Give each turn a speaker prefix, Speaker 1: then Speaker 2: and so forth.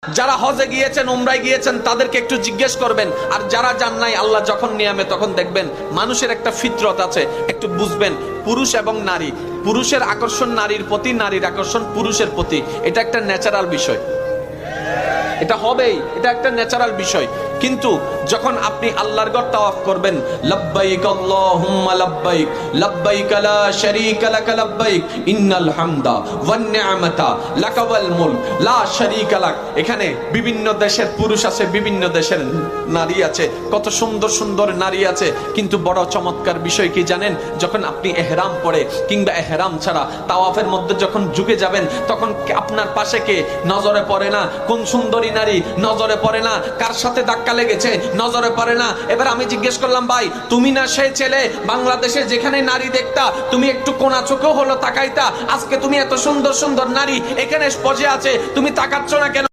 Speaker 1: যারা হজে গিয়েছেন, উমরায় গিয়েছেন, তাদেরকে একটু জিজ্ঞেস করবেন। আর যারা যান নাই, আল্লাহ যখন নিয়ামে তখন দেখবেন মানুষের একটা ফিতরত আছে, একটু বুঝবেন। পুরুষ এবং নারী, পুরুষের আকর্ষণ নারীর প্রতি, নারীর আকর্ষণ পুরুষের প্রতি, এটা একটা ন্যাচারাল বিষয়, এটা হবেই, এটা একটা ন্যাচারাল বিষয়। কিন্তু যখন আপনি আল্লাহর ঘর তাওয়াফ করবেন, লাব্বাইক আল্লাহুম্মা লাব্বাইক, লাব্বাইক লা শারীকা লাক লাব্বাইক, ইন্নাল হামদা ওয়ান নি'মাতা লাকা ওয়াল মুলক লা শারীকা লাক। এখানে বিভিন্ন দেশের পুরুষ আছে, বিভিন্ন দেশের নারী আছে, কত সুন্দর সুন্দর নারী আছে। কিন্তু বড় চমৎকার বিষয় কি জানেন? যখন আপনি ইহরাম পরে কিংবা ইহরাম ছাড়া তাওয়াফের মধ্যে যখন ঝুঁকে যাবেন, তখন আপনার পাশে কে নজরে পড়ে না? কোন সুন্দরী নারী নজরে পড়ে না? কার সাথে ধাক্কা লেগেছে নজরে পড়ে না? এবার আমি জিজ্ঞেস করলাম, ভাই তুমি না সেই ছেলে বাংলাদেশে যেখানে নারী দেখতা তুমি একটু কোনা চোখেও হলো তাকাইতা, আজকে তুমি এত সুন্দর সুন্দর নারী এখানে বসে আছে, তুমি তাকাচ্ছ না কেন?